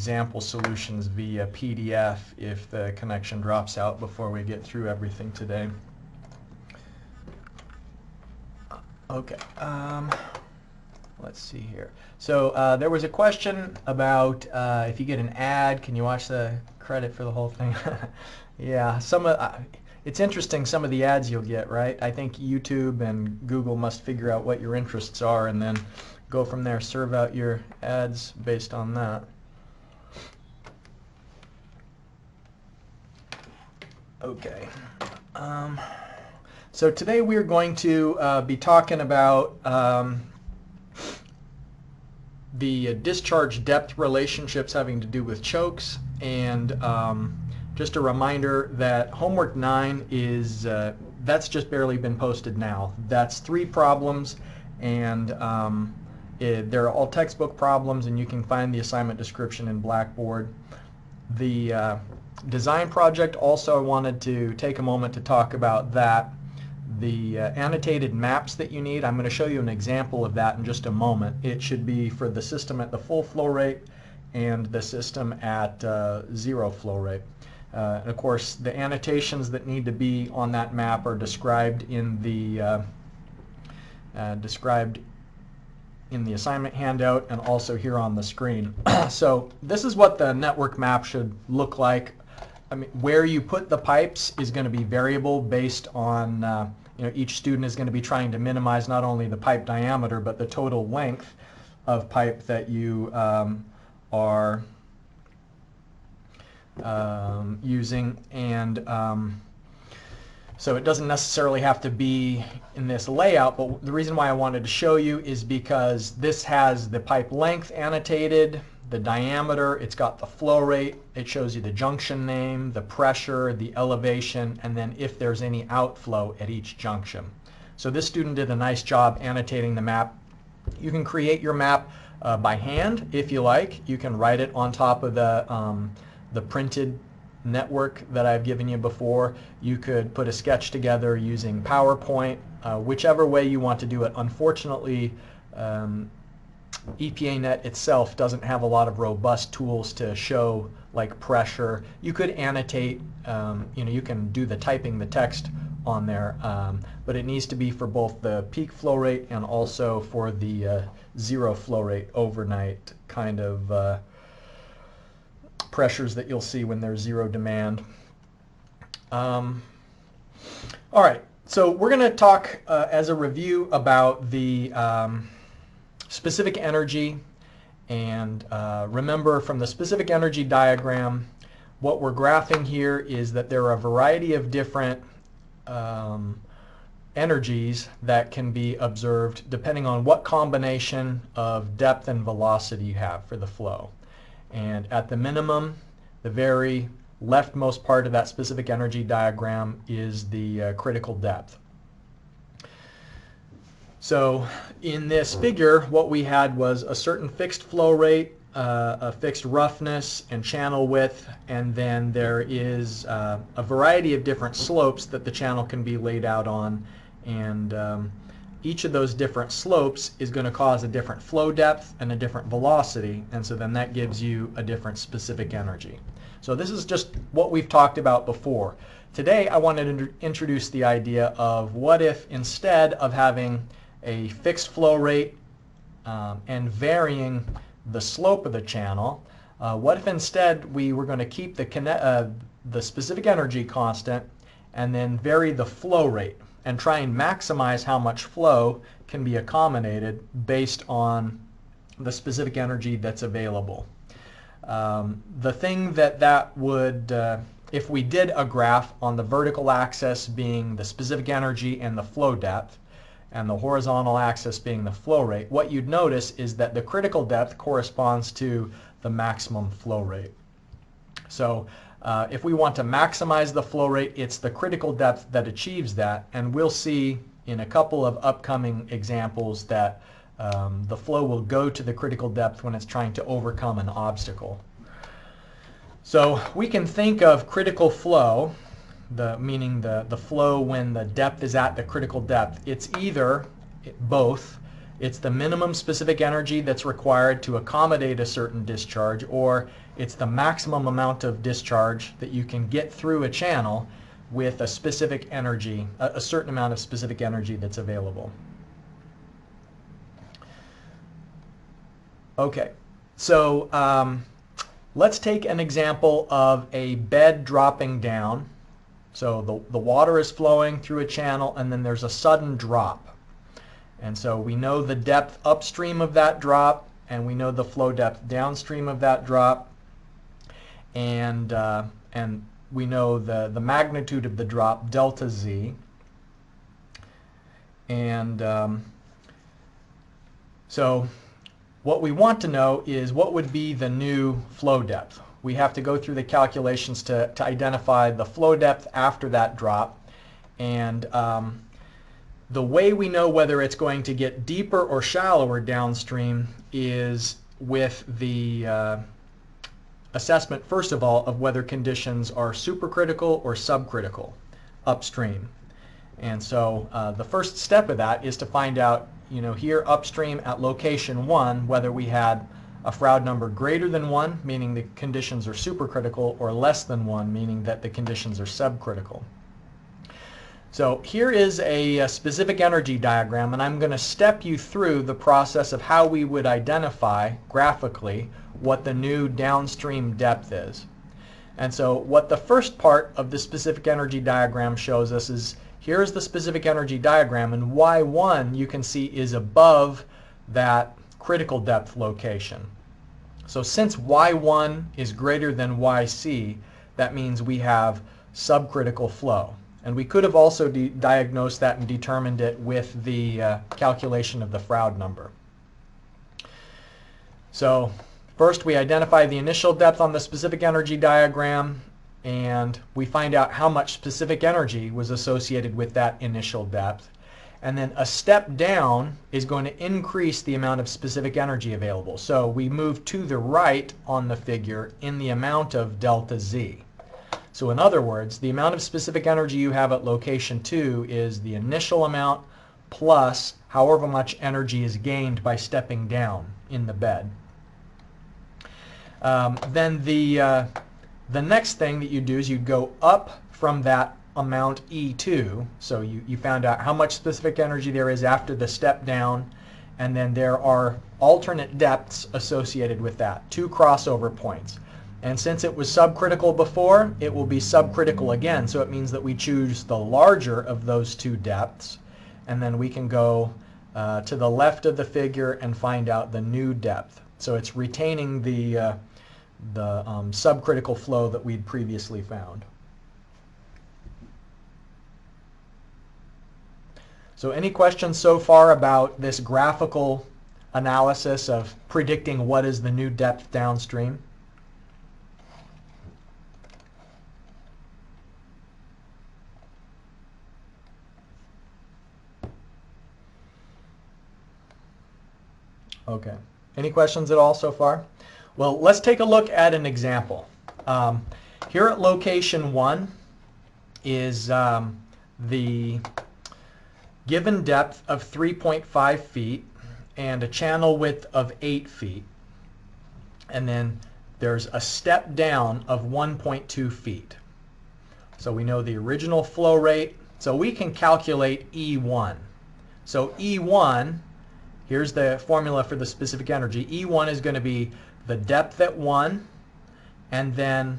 example solutions via PDF if the connection drops out before we get through everything today. Okay, let's see here. So there was a question about if you get an ad, can you watch the credit for the whole thing? Yeah, it's interesting some of the ads you'll get, right? I think YouTube and Google must figure out what your interests are and then go from there, serve out your ads based on that. Okay. So today we're going to be talking about the discharge depth relationships having to do with chokes, and just a reminder that homework 9 is that's just barely been posted now. That's 3 problems, and they're all textbook problems, and you can find the assignment description in Blackboard. The design project, also I wanted to take a moment to talk about that. The annotated maps that you need, I'm going to show you an example of that in just a moment. It should be for the system at the full flow rate and the system at 0 flow rate. And of course, the annotations that need to be on that map are described in the assignment handout and also here on the screen. So this is what the network map should look like. I mean, where you put the pipes is going to be variable based on each student is going to be trying to minimize not only the pipe diameter but the total length of pipe that you are using, and so it doesn't necessarily have to be in this layout, but the reason why I wanted to show you is because this has the pipe length annotated, the diameter, it's got the flow rate, it shows you the junction name, the pressure, the elevation, and then if there's any outflow at each junction. So this student did a nice job annotating the map. You can create your map by hand if you like. You can write it on top of the printed network that I've given you before. You could put a sketch together using PowerPoint, whichever way you want to do it. Unfortunately, EPANet itself doesn't have a lot of robust tools to show like pressure. You could annotate, you can do the typing the text on there, but it needs to be for both the peak flow rate and also for the 0 flow rate overnight kind of pressures that you'll see when there's 0 demand. All right, so we're going to talk as a review about the specific energy, and remember from the specific energy diagram what we're graphing here is that there are a variety of different energies that can be observed depending on what combination of depth and velocity you have for the flow. And at the minimum, the very leftmost part of that specific energy diagram is the critical depth. So in this figure, what we had was a certain fixed flow rate, a fixed roughness and channel width, and then there is a variety of different slopes that the channel can be laid out on, and each of those different slopes is going to cause a different flow depth and a different velocity, and so then that gives you a different specific energy. So this is just what we've talked about before. Today I wanted to introduce the idea of what if instead of having a fixed flow rate and varying the slope of the channel, what if instead we were going to keep the specific energy constant and then vary the flow rate and try and maximize how much flow can be accommodated based on the specific energy that's available. The thing that would, if we did a graph on the vertical axis being the specific energy and the flow depth, and the horizontal axis being the flow rate, what you'd notice is that the critical depth corresponds to the maximum flow rate. So if we want to maximize the flow rate, it's the critical depth that achieves that, and we'll see in a couple of upcoming examples that the flow will go to the critical depth when it's trying to overcome an obstacle. So we can think of critical flow, meaning the flow when the depth is at the critical depth. It's either both. It's the minimum specific energy that's required to accommodate a certain discharge, or it's the maximum amount of discharge that you can get through a channel with a specific energy, a certain amount of specific energy that's available. Okay, so let's take an example of a bed dropping down. So the water is flowing through a channel and then there's a sudden drop. And so we know the depth upstream of that drop and we know the flow depth downstream of that drop. And we know the magnitude of the drop, delta Z. And so what we want to know is what would be the new flow depth. We have to go through the calculations to identify the flow depth after that drop. And the way we know whether it's going to get deeper or shallower downstream is with the assessment, first of all, of whether conditions are supercritical or subcritical upstream. And so the first step of that is to find out, here upstream at location 1, whether we had a Froude number greater than 1, meaning the conditions are supercritical, or less than 1, meaning that the conditions are subcritical. So here is a specific energy diagram, and I'm going to step you through the process of how we would identify graphically what the new downstream depth is. And so what the first part of the specific energy diagram shows us is, here's the specific energy diagram, and Y1 you can see is above that critical depth location. So since Y1 is greater than YC, that means we have subcritical flow. And we could have also diagnosed that and determined it with the calculation of the Froude number. So first we identify the initial depth on the specific energy diagram, and we find out how much specific energy was associated with that initial depth. And then a step down is going to increase the amount of specific energy available. So we move to the right on the figure in the amount of delta Z. So in other words, the amount of specific energy you have at location 2 is the initial amount plus however much energy is gained by stepping down in the bed. Then the next thing that you do is you go up from that amount E2. So you found out how much specific energy there is after the step down, and then there are alternate depths associated with that, 2 crossover points. And since it was subcritical before, it will be subcritical again. So it means that we choose the larger of those 2 depths, and then we can go to the left of the figure and find out the new depth. So it's retaining the subcritical flow that we'd previously found. So any questions so far about this graphical analysis of predicting what is the new depth downstream? Okay. Any questions at all so far? Well, let's take a look at an example. Here at location 1 is the given depth of 3.5 feet and a channel width of 8 feet. And then there's a step down of 1.2 feet. So we know the original flow rate. So we can calculate E1. So E1, here's the formula for the specific energy. E1 is going to be the depth at 1 and then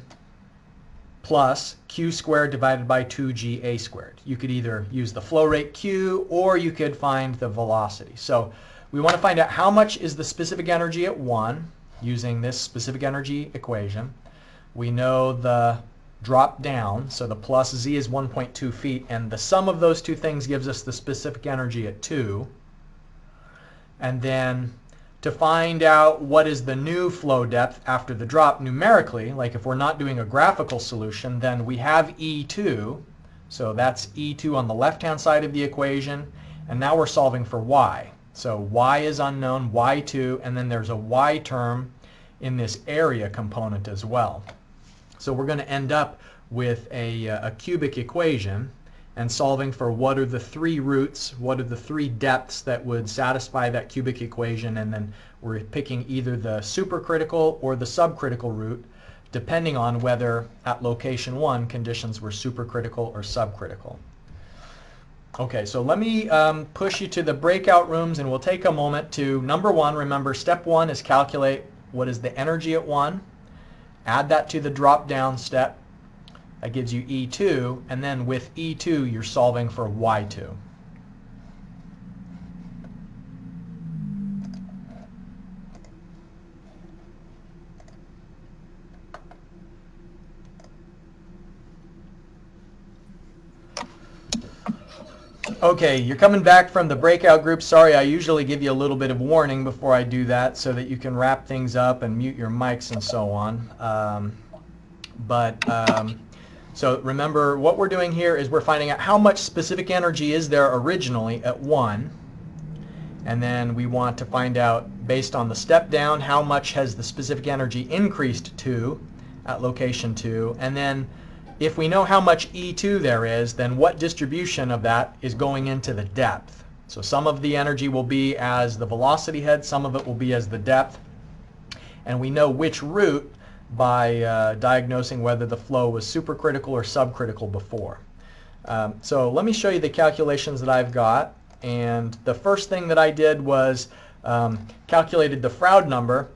plus Q squared divided by 2GA squared. You could either use the flow rate Q or you could find the velocity. So we want to find out how much is the specific energy at 1 using this specific energy equation. We know the drop down, so the plus Z is 1.2 feet, and the sum of those two things gives us the specific energy at 2. And then to find out what is the new flow depth after the drop numerically, like if we're not doing a graphical solution, then we have E2. So that's E2 on the left-hand side of the equation. And now we're solving for Y. So Y is unknown, Y2, and then there's a Y term in this area component as well. So we're going to end up with a cubic equation. and solving for what are the three roots, what are the three depths that would satisfy that cubic equation, and then we're picking either the supercritical or the subcritical root, depending on whether at location 1 conditions were supercritical or subcritical. Okay, so let me push you to the breakout rooms, and we'll take a moment to, number 1, remember step 1 is calculate what is the energy at 1, add that to the drop down step. That gives you E2, and then with E2 you're solving for Y2. Okay, you're coming back from the breakout group. Sorry, I usually give you a little bit of warning before I do that so that you can wrap things up and mute your mics and so on. So remember, what we're doing here is we're finding out how much specific energy is there originally at 1. And then we want to find out, based on the step down, how much has the specific energy increased to at location 2. And then if we know how much E2 there is, then what distribution of that is going into the depth. So some of the energy will be as the velocity head, some of it will be as the depth. And we know which root by diagnosing whether the flow was supercritical or subcritical before. So let me show you the calculations that I've got. And the first thing that I did was calculated the Froude number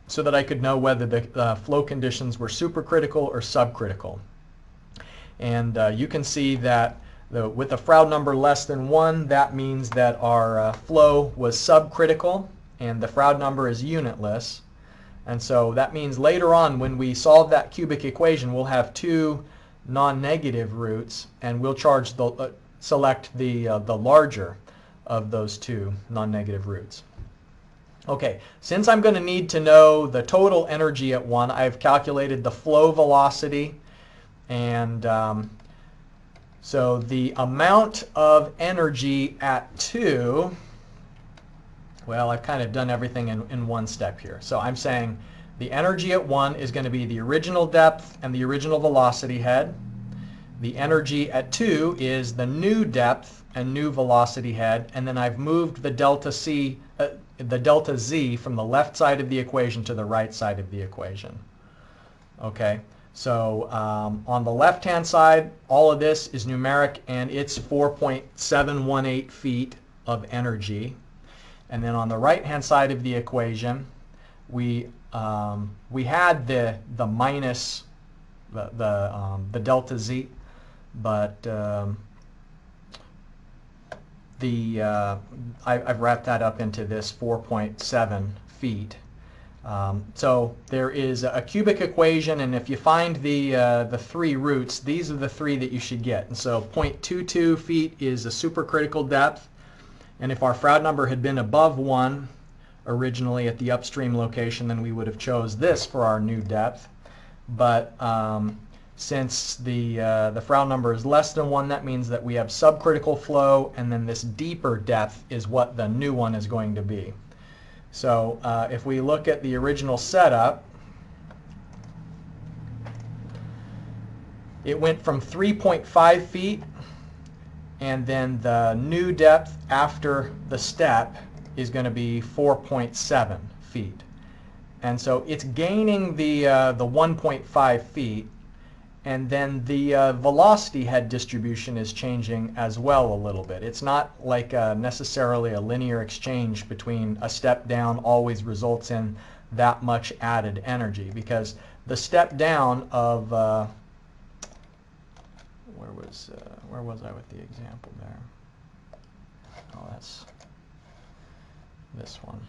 so that I could know whether the flow conditions were supercritical or subcritical. And you can see that with a Froude number less than 1, that means that our flow was subcritical, and the Froude number is unitless. And so that means later on when we solve that cubic equation, we'll have two non-negative roots, and we'll select the larger of those two non-negative roots. Okay, since I'm going to need to know the total energy at 1, I've calculated the flow velocity, and so the amount of energy at 2, well, I've kind of done everything in one step here. So I'm saying the energy at 1 is going to be the original depth and the original velocity head. The energy at 2 is the new depth and new velocity head, and then I've moved the delta z from the left side of the equation to the right side of the equation. Okay, so on the left-hand side, all of this is numeric, and it's 4.718 feet of energy. And then on the right-hand side of the equation, we had the minus the delta z, but I've wrapped that up into this 4.7 feet. So there is a cubic equation, and if you find the three roots, these are the three that you should get. And so 0.22 feet is a supercritical depth. And if our Froude number had been above 1 originally at the upstream location, then we would have chose this for our new depth. But since the Froude number is less than 1, that means that we have subcritical flow, and then this deeper depth is what the new one is going to be. So if we look at the original setup, it went from 3.5 feet, and then the new depth after the step is going to be 4.7 feet. And so it's gaining the 1.5 feet, and then the velocity head distribution is changing as well a little bit. It's not like necessarily a linear exchange between a step down always results in that much added energy, because the step down of where was I with the example there? Oh, that's this one.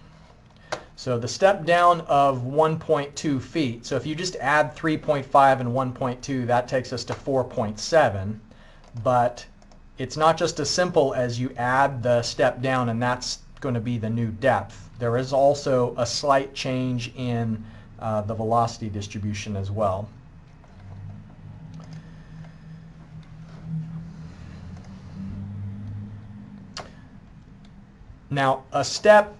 So the step down of 1.2 feet, so if you just add 3.5 and 1.2, that takes us to 4.7, but it's not just as simple as you add the step down and that's going to be the new depth. There is also a slight change in the velocity distribution as well. Now, a step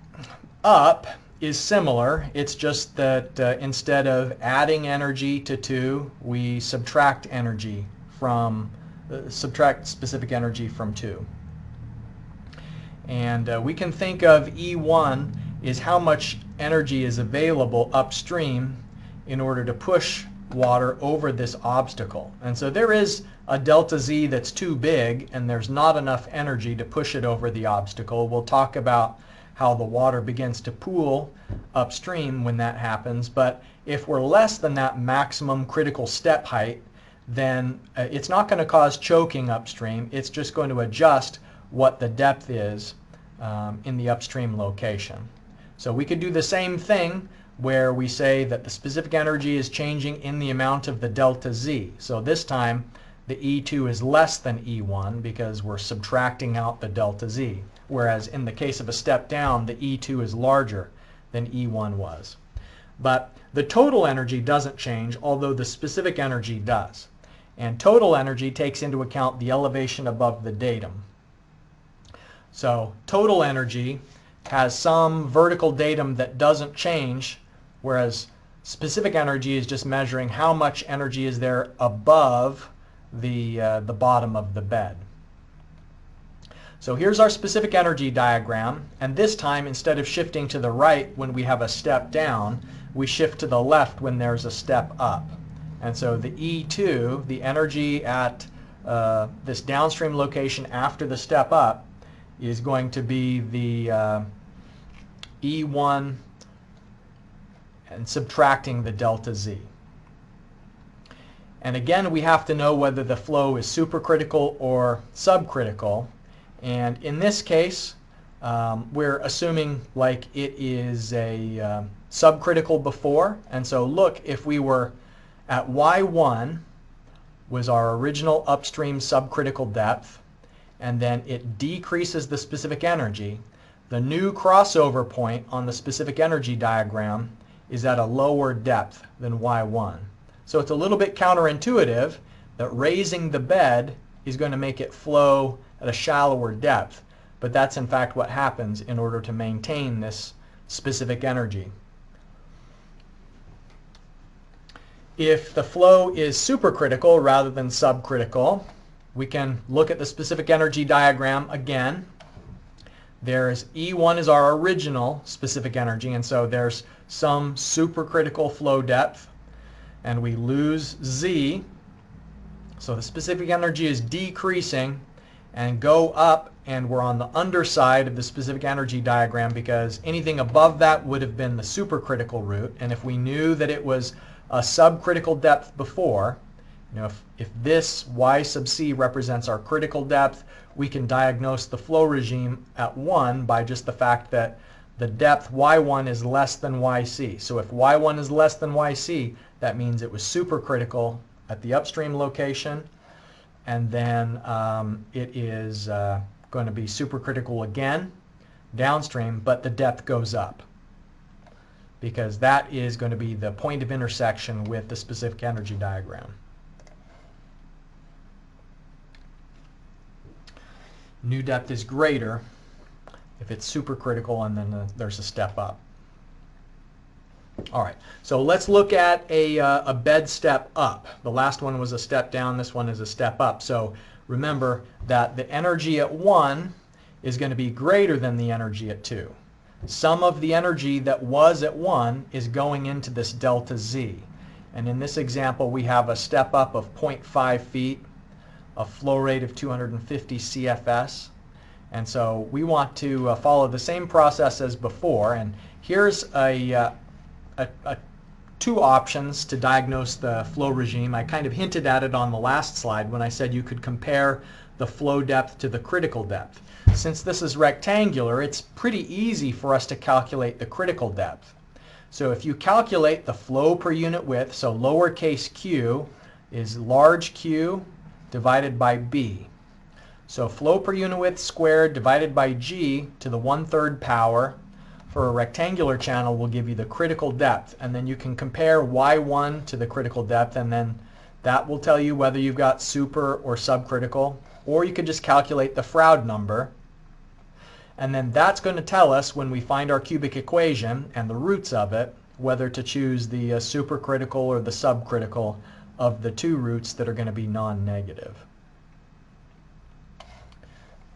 up is similar. It's just that instead of adding energy to 2, we subtract energy from subtract specific energy from 2. And we can think of E1 is how much energy is available upstream in order to push water over this obstacle. And so there is a delta Z that's too big and there's not enough energy to push it over the obstacle. We'll talk about how the water begins to pool upstream when that happens. But if we're less than that maximum critical step height, then it's not going to cause choking upstream. It's just going to adjust what the depth is in the upstream location. So we could do the same thing where we say that the specific energy is changing in the amount of the delta Z. So this time the E2 is less than E1 because we're subtracting out the delta Z. Whereas in the case of a step down, the E2 is larger than E1 was. But the total energy doesn't change, although the specific energy does. And total energy takes into account the elevation above the datum. So total energy has some vertical datum that doesn't change, whereas specific energy is just measuring how much energy is there above the bottom of the bed. So here's our specific energy diagram, and this time instead of shifting to the right when we have a step down, we shift to the left when there's a step up. And so the E2, the energy at this downstream location after the step up, is going to be the E1 and subtracting the delta Z. And again, we have to know whether the flow is supercritical or subcritical. And in this case, we're assuming like it is a subcritical before. And so look, if we were at Y1 was our original upstream subcritical depth, and then it decreases the specific energy, the new crossover point on the specific energy diagram is at a lower depth than Y1. So it's a little bit counterintuitive that raising the bed is going to make it flow at a shallower depth, but that's in fact what happens in order to maintain this specific energy. If the flow is supercritical rather than subcritical, we can look at the specific energy diagram again. There's E1 is our original specific energy, and so there's some supercritical flow depth, and we lose Z. So the specific energy is decreasing and go up, and we're on the underside of the specific energy diagram because anything above that would have been the supercritical route. And if we knew that it was a subcritical depth before, if this Y sub C represents our critical depth, we can diagnose the flow regime at 1 by just the fact that the depth Y1 is less than YC. So if Y1 is less than YC, that means it was supercritical at the upstream location, and then it is going to be supercritical again downstream, but the depth goes up because that is going to be the point of intersection with the specific energy diagram. New depth is greater if it's supercritical, and then there's a step up. All right, so let's look at a bed step up. The last one was a step down. This one is a step up. So remember that the energy at 1 is going to be greater than the energy at 2. Some of the energy that was at 1 is going into this delta Z. And in this example, we have a step up of 0.5 feet, a flow rate of 250 CFS. And so we want to follow the same process as before. And here's two options to diagnose the flow regime. I kind of hinted at it on the last slide when I said you could compare the flow depth to the critical depth. Since this is rectangular, it's pretty easy for us to calculate the critical depth. So if you calculate the flow per unit width, so lowercase q is large Q divided by B. So flow per unit width squared divided by G to the 1/3 power for a rectangular channel will give you the critical depth. And then you can compare Y1 to the critical depth, and then that will tell you whether you've got super or subcritical. Or you could just calculate the Froude number. And then that's going to tell us, when we find our cubic equation and the roots of it, whether to choose the supercritical or the subcritical of the two roots that are going to be non-negative.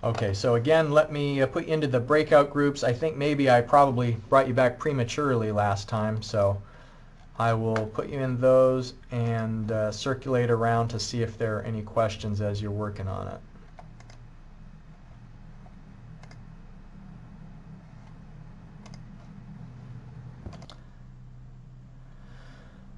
Okay, so again, let me put you into the breakout groups. I think maybe I probably brought you back prematurely last time, so I will put you in those and circulate around to see if there are any questions as you're working on it.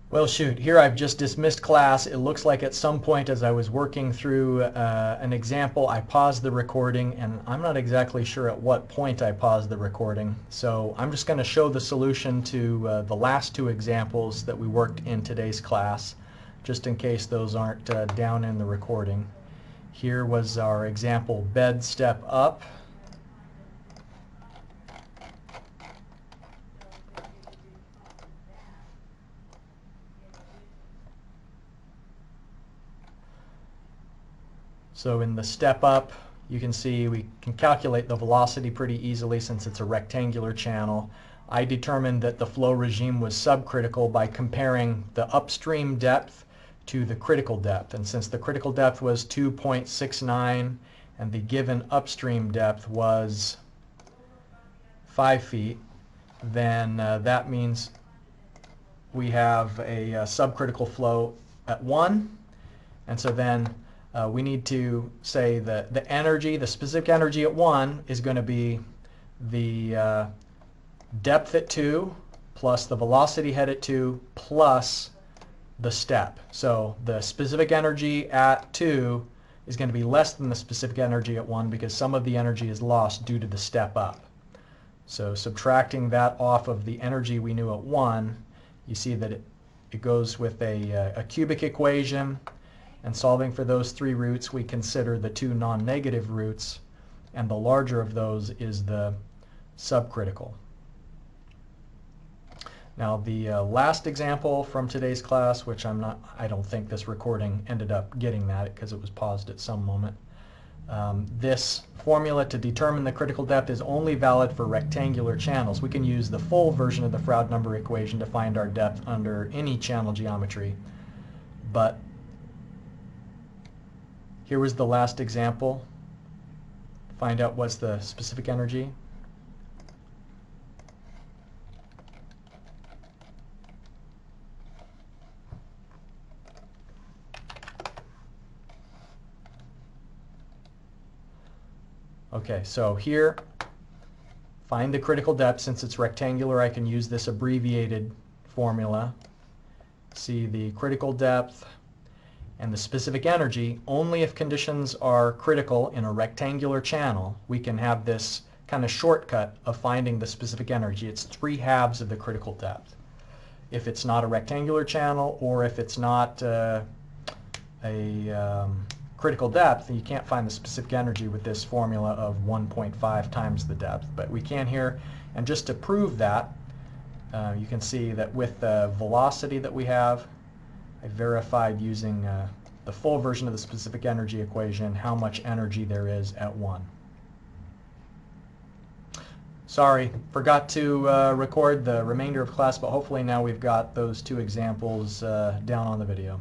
Well, shoot, here I've just dismissed class. It looks like at some point as I was working through an example, I paused the recording, and I'm not exactly sure at what point I paused the recording. So I'm just going to show the solution to the last two examples that we worked in today's class, just in case those aren't down in the recording. Here was our example bed step up. So in the step up, you can see we can calculate the velocity pretty easily since it's a rectangular channel. I determined that the flow regime was subcritical by comparing the upstream depth to the critical depth. And since the critical depth was 2.69 and the given upstream depth was 5 feet, then that means we have a subcritical flow at 1. And so then we need to say that the energy, the specific energy at 1 is going to be the depth at 2 plus the velocity head at 2 plus the step. So the specific energy at 2 is going to be less than the specific energy at 1 because some of the energy is lost due to the step up. So subtracting that off of the energy we knew at 1, you see that it goes with a cubic equation. And solving for those three roots, we consider the two non-negative roots, and the larger of those is the subcritical. Now the last example from today's class, which I don't think this recording ended up getting that because it was paused at some moment. This formula to determine the critical depth is only valid for rectangular channels. We can use the full version of the Froude number equation to find our depth under any channel geometry, but here was the last example. Find out what's the specific energy. Okay, so here, find the critical depth. Since it's rectangular, I can use this abbreviated formula. See the critical depth and the specific energy. Only if conditions are critical in a rectangular channel, we can have this kind of shortcut of finding the specific energy. It's 3/2 of the critical depth. If it's not a rectangular channel, or if it's not a critical depth, you can't find the specific energy with this formula of 1.5 times the depth. But we can here, and just to prove that, you can see that with the velocity that we have, I verified using the full version of the specific energy equation how much energy there is at 1. Sorry, forgot to record the remainder of class, but hopefully now we've got those two examples down on the video.